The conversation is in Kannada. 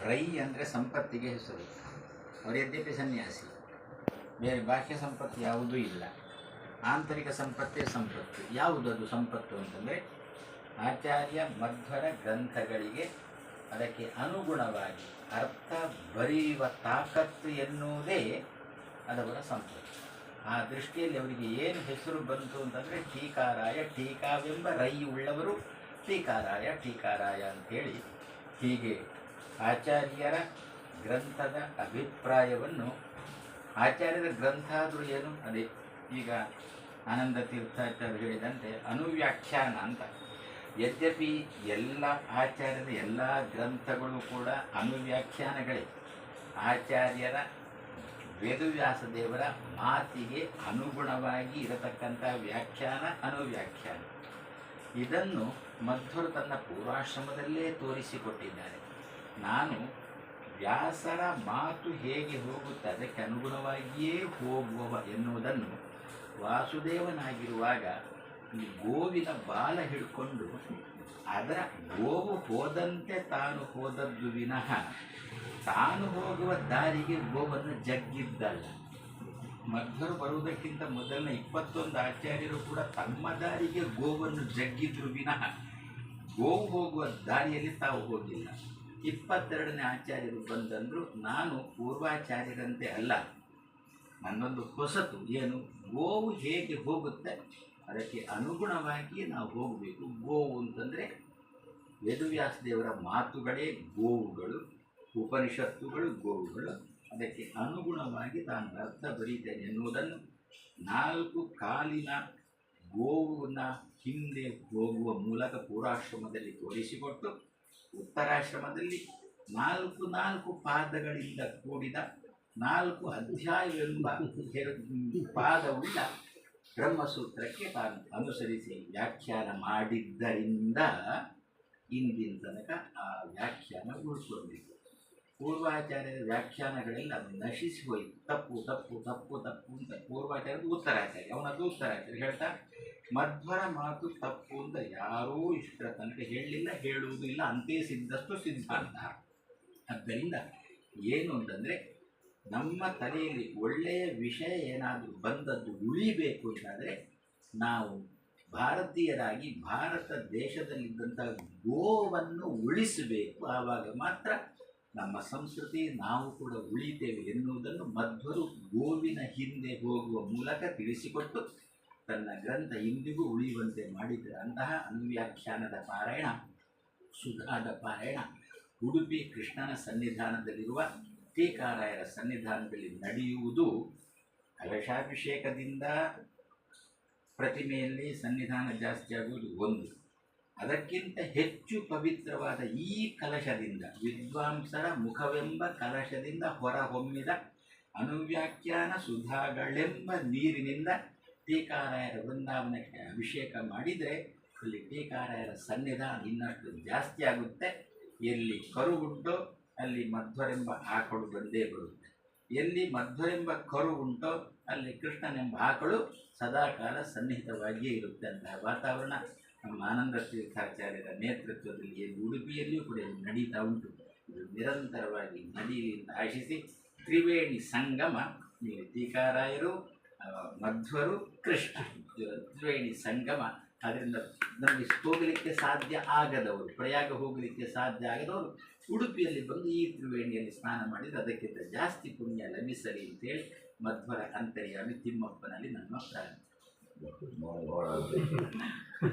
ರೈ ಅಂದರೆ ಸಂಪತ್ತಿಗೆ ಹೆಸರು. ಅವರು ಯದ್ಯಪಿ ಸನ್ಯಾಸಿ, ಬೇರೆ ಬಾಹ್ಯ ಸಂಪತ್ತು ಯಾವುದೂ ಇಲ್ಲ, ಆಂತರಿಕ ಸಂಪತ್ತೇ ಸಂಪತ್ತು. ಯಾವುದದು ಸಂಪತ್ತು ಅಂತಂದರೆ ಆಚಾರ್ಯ ಮಧ್ವರ ಗ್ರಂಥಗಳಿಗೆ ಅದಕ್ಕೆ ಅನುಗುಣವಾಗಿ ಅರ್ಥ ಬರೆಯುವ ತಾಕತ್ತು ಎನ್ನುವುದೇ ಅದವರ ಸಂಪತ್ತು. ಆ ದೃಷ್ಟಿಯಲ್ಲಿ ಅವರಿಗೆ ಏನು ಹೆಸರು ಬಂತು ಅಂತಂದರೆ ಟೀಕಾರಾಯ, ಟೀಕಾವೆಂಬ ರೈ ಉಳ್ಳವರು ಟೀಕಾರಾಯ ಟೀಕಾರಾಯ ಅಂಥೇಳಿ. ಹೀಗೆ ಆಚಾರ್ಯರ ಗ್ರಂಥದ ಅಭಿಪ್ರಾಯವನ್ನು, ಆಚಾರ್ಯರ ಗ್ರಂಥ ಆದರೂ ಏನು, ಅದೇ ಈಗ ಆನಂದ ತೀರ್ಥಾಚಾರ್ಯ ಹೇಳಿದಂತೆ ಅನುವ್ಯಾಖ್ಯಾನ ಅಂತ. ಯದ್ಯಪಿ ಎಲ್ಲ ಆಚಾರ್ಯರ ಎಲ್ಲ ಗ್ರಂಥಗಳು ಕೂಡ ಅನುವ್ಯಾಖ್ಯಾನಗಳೇ. ಆಚಾರ್ಯರ ವೇದವ್ಯಾಸ ದೇವರ ಮಾತಿಗೆ ಅನುಗುಣವಾಗಿ ಇರತಕ್ಕಂಥ ವ್ಯಾಖ್ಯಾನ ಅನುವ್ಯಾಖ್ಯಾನ. ಇದನ್ನು ಮಧ್ವರು ತನ್ನ ಪೂರ್ವಾಶ್ರಮದಲ್ಲೇ ತೋರಿಸಿಕೊಟ್ಟಿದ್ದಾರೆ. ನಾನು ವ್ಯಾಸರ ಮಾತು ಹೇಗೆ ಹೋಗುತ್ತೆ ಅದಕ್ಕೆ ಅನುಗುಣವಾಗಿಯೇ ಹೋಗುವ ಎನ್ನುವುದನ್ನು ವಾಸುದೇವನಾಗಿರುವಾಗ ಈ ಗೋವಿನ ಬಾಲ ಹಿಡ್ಕೊಂಡು ಅದರ ಗೋವು ಹೋದಂತೆ ತಾನು ಹೋದದ್ದು ವಿನಃ ತಾನು ಹೋಗುವ ದಾರಿಗೆ ಗೋವನ್ನು ಜಗ್ಗಿದ್ದಲ್ಲ. ಮಧ್ವರು ಬರುವುದಕ್ಕಿಂತ ಮೊದಲಿನ 21 ಆಚಾರ್ಯರು ಕೂಡ ತಮ್ಮ ದಾರಿಗೆ ಗೋವನ್ನು ಜಗ್ಗಿದ್ರು ವಿನಃ ಗೋವು ಹೋಗುವ ದಾರಿಯಲ್ಲಿ ತಾವು ಹೋಗಿಲ್ಲ. 22ನೇ ಆಚಾರ್ಯರು ಬಂದಂದರು, ನಾನು ಪೂರ್ವಾಚಾರ್ಯರಂತೆ ಅಲ್ಲ, ನನ್ನೊಂದು ಹೊಸತು ಏನು, ಗೋವು ಹೇಗೆ ಹೋಗುತ್ತೆ ಅದಕ್ಕೆ ಅನುಗುಣವಾಗಿ ನಾವು ಹೋಗಬೇಕು. ಗೋವು ಅಂತಂದರೆ ವೇದವ್ಯಾಸ ದೇವರ ಮಾತುಗಳೇ ಗೋವುಗಳು, ಉಪನಿಷತ್ತುಗಳು ಗೋವುಗಳು. ಅದಕ್ಕೆ ಅನುಗುಣವಾಗಿ ನಾನು ಅರ್ಥ ಬರೀತೇನೆ ಎನ್ನುವುದನ್ನು 4 ಕಾಲಿನ ಗೋವಿನ ಹಿಂದೆ ಹೋಗುವ ಮೂಲಕ ಪೂರ್ವಾಶ್ರಮದಲ್ಲಿ ತೋರಿಸಿಕೊಟ್ಟು, ಉತ್ತರಾಶ್ರಮದಲ್ಲಿ 4 ಪಾದಗಳಿಂದ ಕೂಡಿದ 4 ಅಧ್ಯಾಯವೆಂಬ ಪಾದವುಳ್ಳ ಬ್ರಹ್ಮಸೂತ್ರಕ್ಕೆ ತಾನು ಅನುಸರಿಸಿ ವ್ಯಾಖ್ಯಾನ ಮಾಡಿದ್ದರಿಂದ ಇಂದಿನ ತನಕ ಆ ವ್ಯಾಖ್ಯಾನ ಉಳ್ಕೊಂಡಿತ್ತು. ಪೂರ್ವಾಚಾರ್ಯರ ವ್ಯಾಖ್ಯಾನಗಳೆಲ್ಲ ನಶಿಸಿ ಹೋಯಿತು. ತಪ್ಪು ತಪ್ಪು ತಪ್ಪು ತಪ್ಪು ಅಂತ ಪೂರ್ವಾಚಾರ್ಯರು ಉತ್ತರಾಚಾರ್ಯ, ಅವನದು ಉತ್ತರಾಚಾರ್ಯ ಹೇಳ್ತಾ ಮಧ್ವರ ಮಾತು ತಪ್ಪು ಅಂತ ಯಾರೂ ಇಷ್ಟರ ತನಕ ಹೇಳಲಿಲ್ಲ, ಹೇಳುವುದೂ ಇಲ್ಲ. ಅಂತೆ ಸಿದ್ಧಷ್ಟು ಸಿದ್ಧಾಂತ. ಆದ್ದರಿಂದ ಏನು ಅಂತಂದರೆ ನಮ್ಮ ತಲೆಯಲ್ಲಿ ಒಳ್ಳೆಯ ವಿಷಯ ಏನಾದರೂ ಬಂದದ್ದು ಉಳಿಬೇಕು ಅಂತಾದರೆ ನಾವು ಭಾರತೀಯರಾಗಿ ಭಾರತ ದೇಶದಲ್ಲಿದ್ದಂಥ ಗೋವನ್ನು ಉಳಿಸಬೇಕು. ಆವಾಗ ಮಾತ್ರ ನಮ್ಮ ಸಂಸ್ಕೃತಿ ನಾವು ಕೂಡ ಉಳಿತೇವೆ ಎನ್ನುವುದನ್ನು ಮಧ್ವರು ಗೋವಿನ ಹಿಂದೆ ಹೋಗುವ ಮೂಲಕ ತಿಳಿಸಿಕೊಟ್ಟು ತನ್ನ ಗ್ರಂಥ ಇಂದಿಗೂ ಉಳಿಯುವಂತೆ ಮಾಡಿದರೆ ಅಂತಹ ಅನುವ್ಯಾಖ್ಯಾನದ ಪಾರಾಯಣ, ಸುಧಾದ ಪಾರಾಯಣ ಉಡುಪಿ ಕೃಷ್ಣನ ಸನ್ನಿಧಾನದಲ್ಲಿರುವ ಟೀಕಾರಾಯರ ಸನ್ನಿಧಾನದಲ್ಲಿ ನಡೆಯುವುದು. ಕಲಶಾಭಿಷೇಕದಿಂದ ಪ್ರತಿಮೆಯಲ್ಲಿ ಸನ್ನಿಧಾನ ಜಾಸ್ತಿ ಆಗುವುದು ಒಂದು. ಅದಕ್ಕಿಂತ ಹೆಚ್ಚು ಪವಿತ್ರವಾದ ಈ ಕಲಶದಿಂದ, ವಿದ್ವಾಂಸರ ಮುಖವೆಂಬ ಕಲಶದಿಂದ ಹೊರಹೊಮ್ಮಿದ ಅನುವ್ಯಾಖ್ಯಾನ ಸುಧಾಗಳೆಂಬ ನೀರಿನಿಂದ ಟೀಕಾರಾಯರ ವೃಂದಾವನಕ್ಕೆ ಅಭಿಷೇಕ ಮಾಡಿದರೆ ಅಲ್ಲಿ ಟೀಕಾರಾಯರ ಸನ್ನಿಧಾನ ಇನ್ನಷ್ಟು ಜಾಸ್ತಿ ಆಗುತ್ತೆ. ಎಲ್ಲಿ ಕರು ಉಂಟೋ ಅಲ್ಲಿ ಮಧ್ವರೆಂಬ ಆಕಳು ಬಂದೇ ಬರುತ್ತೆ. ಎಲ್ಲಿ ಮಧ್ವರೆಂಬ ಕರು ಉಂಟೋ ಅಲ್ಲಿ ಕೃಷ್ಣನೆಂಬ ಆಕಳು ಸದಾಕಾಲ ಸನ್ನಿಹಿತವಾಗಿಯೇ ಇರುತ್ತೆ. ಅಂತಹ ವಾತಾವರಣ ನಮ್ಮ ಆನಂದ ತೀರ್ಥಾಚಾರ್ಯರ ನೇತೃತ್ವದಲ್ಲಿ ಉಡುಪಿಯಲ್ಲಿಯೂ ಕೂಡ ನಡೀತಾ ಉಂಟು. ಇದು ನಿರಂತರವಾಗಿ ನಡೀಲಿ ಅಂತ ಆಶಿಸಿ, ತ್ರಿವೇಣಿ ಸಂಗಮ, ನೀವು ಟೀಕಾರಾಯರು, ಮಧ್ವರು, ಕೃಷ್ಣ, ತ್ರಿವೇಣಿ ಸಂಗಮ. ಅದರಿಂದ ನಮಗೆ ಹೋಗಲಿಕ್ಕೆ ಸಾಧ್ಯ ಆಗದವರು, ಪ್ರಯಾಗ ಹೋಗಲಿಕ್ಕೆ ಸಾಧ್ಯ ಆಗದವರು ಉಡುಪಿಯಲ್ಲಿ ಬಂದು ಈ ತ್ರಿವೇಣಿಯಲ್ಲಿ ಸ್ನಾನ ಮಾಡಿದರೆ ಅದಕ್ಕಿಂತ ಜಾಸ್ತಿ ಪುಣ್ಯ ಲಭಿಸಲಿ ಅಂತೇಳಿ ಮಧ್ವರ ಅಂತರ್ಯಾಮಿ ತಿಮ್ಮಪ್ಪನಲ್ಲಿ ನಮ್ಮ ಪ್ರಾರಂಭ.